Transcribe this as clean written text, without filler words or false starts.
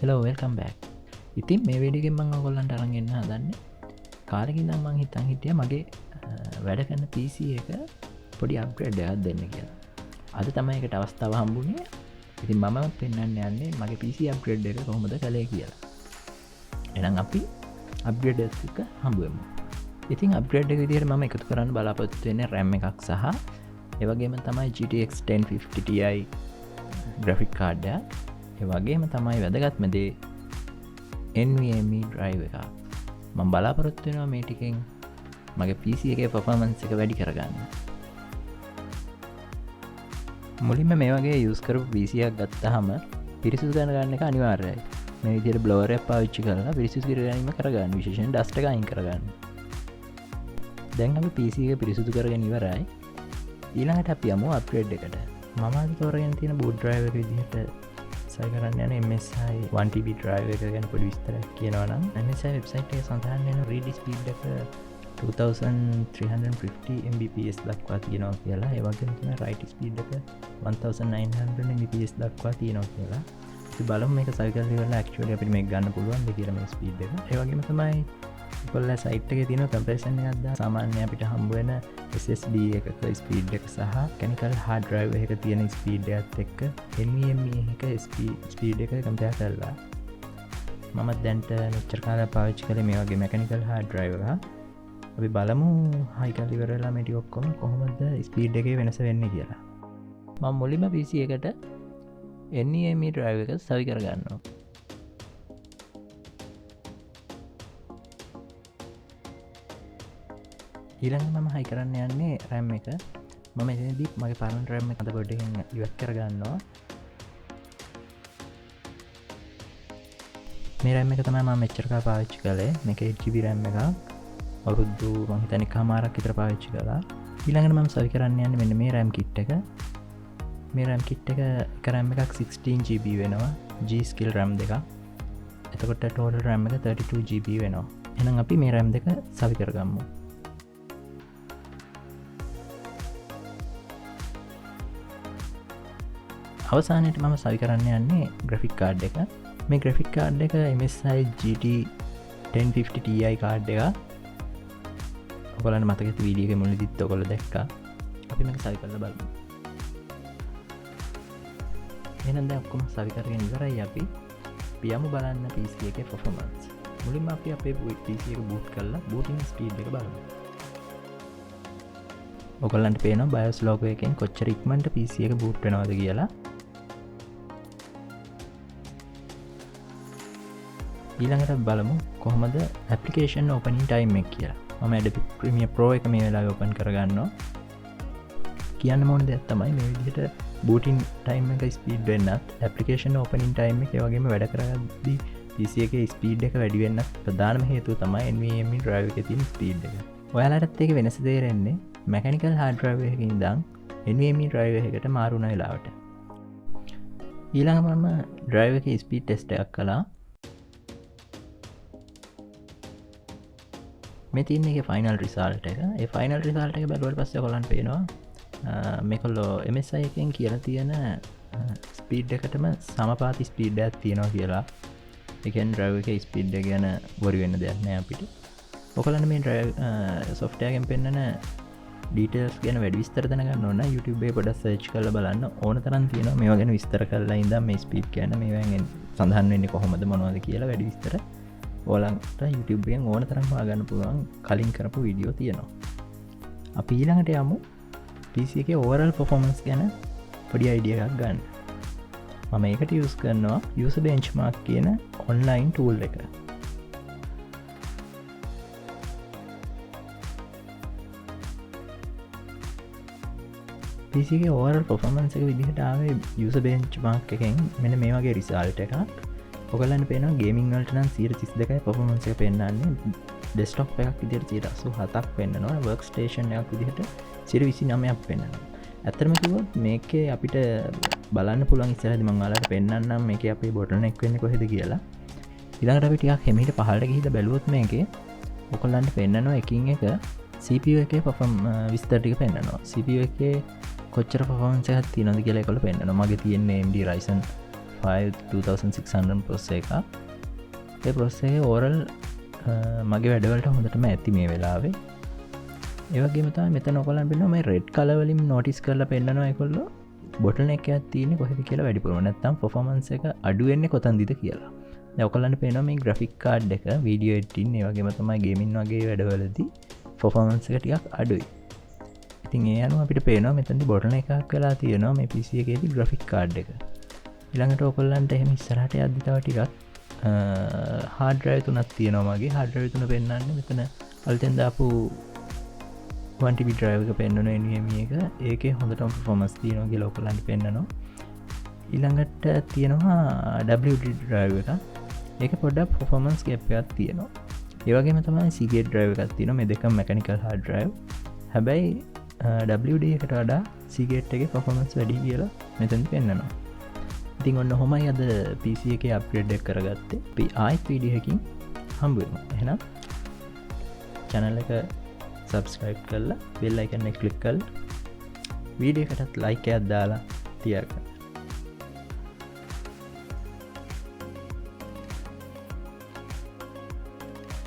Hello, welcome back. ඉතින් මේ video එකෙන් මම ඔයගොල්ලන්ට අරන් එන්න හදන්නේ කාලෙකින් ඉඳන් මම හිතන් හිටියා මගේ වැඩ කරන PC එක පොඩි අප්ග්‍රේඩ් එකක් දෙන්න කියලා. අද තමයි ඒකට අවස්ථාව හම්බුනේ. ඉතින් මම පෙන්වන්න යන්නේ මගේ PC අප්ග්‍රේඩ් එක කොහොමද කළේ කියලා. එහෙනම් අපි අප්ග්‍රේඩ් එක හම්බුවෙමු. ඉතින් අප්ග්‍රේඩ් එක විදිහට මම එකතු කරන්න බලාපොරොත්තු වෙන්නේ RAM එකක් සහ ඒ වගේම තමයි GTX1050TI graphic card එක. ඒ වගේම තමයි වැදගත්ම දේ NVME Drive එක. මම බලාපොරොත්තු වෙනවා මේ ටිකෙන් මගේ PC එකේ performance එක වැඩි කරගන්න. මුලින්ම මේ වගේ use කරපු PC එකක් ගත්තාම පිරිසිදු කරගන්න එක අනිවාර්යයි. මේ විදිහට blower එක පාවිච්චි කරලා පිරිසිදු කරගැනීම කරගන්න, විශේෂයෙන් dust එක අයින් කරගන්න. දැන් අපි PC එක පිරිසිදු කරගෙන ඉවරයි. ඊළඟට අපි යමු upgrade එකට. මම අද තෝරගෙන තියෙන boot drive එක විදිහට සයි කරන්න යන MSI 1TB Drive එක ගැන පොඩි විස්තරයක් කියනවා නම් MSI වෙබ්සයිට් එකේ සඳහන් වෙන read speed එක 2350 Mbps දක්වා තියෙනවා කියලා. ඒ වගේම තමයි write speed එක 1900 Mbps දක්වා තියෙනවා කියලා. අපි බලමු මේක සයි කරලා ඉවරලා actually අපිට මේක ගන්න පුළුවන්ද කියලා මේ speed එක. ඒ වගේම තමයි ඔයගොල්ලෝ සයිට් එකේ තියෙන comparison එකක් දාලා සාමාන්‍ය අපිට හම්බ වෙන SSD එකක speed එක සහ mechanical hard drive එකක තියෙන speed එකත් එක්ක NVMe එක speed එක compare කරලා මම දැන්ට මෙච්චර කාලයක් පාවිච්චි කළේ මේ වගේ mechanical hard drive එක. අපි බලමු high කරලා ඉවරලා මේ ටික ඔක්කොම කොහොමද speed එකේ වෙනස වෙන්නේ කියලා. මම මුලින්ම PC එකට NVMe drive එක සවි කරගන්නවා. ඊළඟට මම හයි කරන්න යන්නේ RAM එක. මම එතනදී මගේ පරණ RAM එක motherboard එකෙන් ඉවත් කරගන්නවා. මේ RAM එක තමයි මම මෙච්චර කාලෙ පාවිච්චි කළේ. මේක 8GB RAM එකක්. අවුරුදු මම හිතන්නේ එකමාරක් විතර පාවිච්චි කළා. ඊළඟට මම සවි කරන්න යන්නේ මෙන්න මේ RAM kit එක. මේ RAM kit එක RAM එකක් 16GB වෙනවා. G skill RAM දෙකක්. එතකොට total RAM එක 32GB වෙනවා. එහෙනම් අපි මේ RAM දෙක සවි කරගමු. අවසානයට මම සවි කරන්න යන්නේ ග්‍රෆික් කාඩ් එක. මේ ග්‍රෆික් කාඩ් එක MSI GT1050TI කාඩ් එක. ඔයගොල්ලන්ට මතක ඇති වීඩියෝ එකේ මුලදීත් ඔයගොල්ලෝ දැක්කා. අපි මේක සවි කරලා බලමු. එහෙනම් දැන් ඔක්කොම සවි කරගෙන ඉවරයි අපි. යමු බලන්න PC එකේ performance. මුලින්ම අපි අපේ PC එක boot කරලා booting speed එක බලමු. ඔයගොල්ලන්ට පේනවා BIOS logo එකෙන් කොච්චර ඉක්මනට PC එක boot වෙනවද කියලා. ඊළඟට බලමු කොහොමද application opening time එක කියලා. මම Adobe Premiere Pro එක මේ වෙලාවේ open කරගන්නවා. කියන්න ඕන දෙයක් තමයි මේ විදිහට booting time එක speed වෙන්නත් application opening time එක ඒ වගේම වැඩ කරද්දී PC එකේ speed එක වැඩි වෙන්නත් ප්‍රධානම හේතුව තමයි NVMe drive එකේ තියෙන speed එක. ඔයාලටත් ඒක වෙනස තේරෙන්නේ mechanical hard drive එකකින් ඉඳන් NVMe drive එකකට මාරු වෙන වෙලාවට. ඊළඟට මම drive එකේ speed test එකක් කළා. මේ තියෙන එකේ final result එක. ඒ final result එක බැලුවට පස්සේ ඔයගොල්ලන්ට පේනවා මේකලෝ MSI එකෙන් කියලා තියෙන ස්පීඩ් එකටම සමපාති ස්පීඩ් එකක් තියෙනවා කියලා. ඒ කියන්නේ drive එකේ ස්පීඩ් එක ගැන worry වෙන්න දෙයක් නෑ අපිට. ඔයගොල්ලන්ට මේ drive software එකෙන් පෙන්නන details ගැන වැඩි විස්තර දැනගන්න ඕන නම් YouTube එකේ පොඩ්ඩක් search කරලා බලන්න. ඕන තරම් තියෙනවා මේවා ගැන විස්තර කරලා ඉඳන් මේ ස්පීඩ් ගැන මේවෙන් සඳහන් වෙන්නේ කොහොමද මොනවද කියලා වැඩි විස්තර ඔයාලන්ට YouTube එකෙන් ඕන තරම් හොයාගන්න පුළුවන් කලින් කරපු වීඩියෝ තියෙනවා. අපි ඊළඟට යමු PC එකේ overall performance ගැන පොඩි idea එකක් ගන්න. මම ඒකට use කරනවා user benchmark කියන online tool එක. PC එකේ overall performance එක විදිහට ආවේ user benchmark එකෙන් මෙන්න මේ වගේ result එකක්. ඔයගොල්ලන්ට පේනවා ගේමින් වලට නම් 132යි performance එක පෙන්නන්නේ. desktop එකක් විදිහට 187ක් පෙන්නනවා. workstation එකක් විදිහට 129ක් පෙන්නනවා. ඇත්තටම කිව්වොත් මේකේ අපිට බලන්න පුළුවන් ඉස්සරහදී මම ඔයාලට පෙන්නන්නම් මේකේ අපේ bottleneck වෙන්නේ කොහෙද කියලා. ඊළඟට අපි ටිකක් හිමීට පහළට ගිහිල්ලා බැලුවොත් මේකේ ඔයගොල්ලන්ට පෙන්නනවා එකින් එක CPU එකේ විස්තර ටික පෙන්නනවා. CPU එකේ කොච්චර performance එකක් තියෙනවද කියලා ඒකවල පෙන්නනවා. මගේ තියෙන්නේ AMD Ryzen i5 2600 පොස්ස එක ඒ පොස්සේ ඕරල් මගේ වැඩවලට හොඳටම ඇති මේ වෙලාවේ ඒවගේ මතා මෙත නොකොලන් පෙන මේ රෙඩ් කලවලින් නෝටිස් කරලා පෙන්න්නනවා කොල්ල බොටන එක ඇතින කොහෙද කියලා වැඩිපුර නැත්තම් පොෆමන්ස එක අඩුවෙන්නේ කොතන්දිද කියලා යවකලන්න පේන මේ ග්‍රෆික් කාඩ් එක වීඩියෝ එටින් ඒවගේ තමයි ගේමින් වගේ වැඩවලදී පොෆමන්ස එක ටිකක් අඩුයි ඉතින් ඒ අනු අපිට පේනවා මෙතැදි බොටන එකක් කලා තියෙනවා මේ පිසිය එකේදී ග්‍රෆික් කාඩ් එක ඉළඟට ඔකොල්ලන්ට එහෙම ඉස්සරට අධිතාව ටිකක් හාඩරය තුනත් තියෙනවාගේ හාඩරය තුන පෙන්න්න මෙතන අල්තෙන්දාපු 1TB Drive එක පෙන්න්නන NVMe එක ඒක හොඳටම පොෆොමස් තියනගේ ලෝකලන්ට පෙන්න්නනවා ඉළඟට තියෙනවා WD Drive එක ඒක පොඩ්ඩක් පොෆොමන්ස් ගැප්යක් තියෙනවා ඒවගේම තමයි සිගේ ඩ්‍රයිව එකක් තියෙන මේ දෙක මැකනිකල් හාඩ ඩ්‍රයිව් හැබැයි WD එකට වඩා සිගේට් එක පොෆොමන්ස් වැඩි කියලා මෙතැන් පෙන්න්නනවා ඉතින් ඔන්න හොමයි අද PC එක අප්ග්‍රේඩ් එක කරගත්තේ අපි ආයිත් වීඩියෝකින් හම්බුවමු එහෙනම් channel එක subscribe කරලා bell icon එක click කරලා වීඩියෝ එකටත් like එකක් දාලා තියාගන්න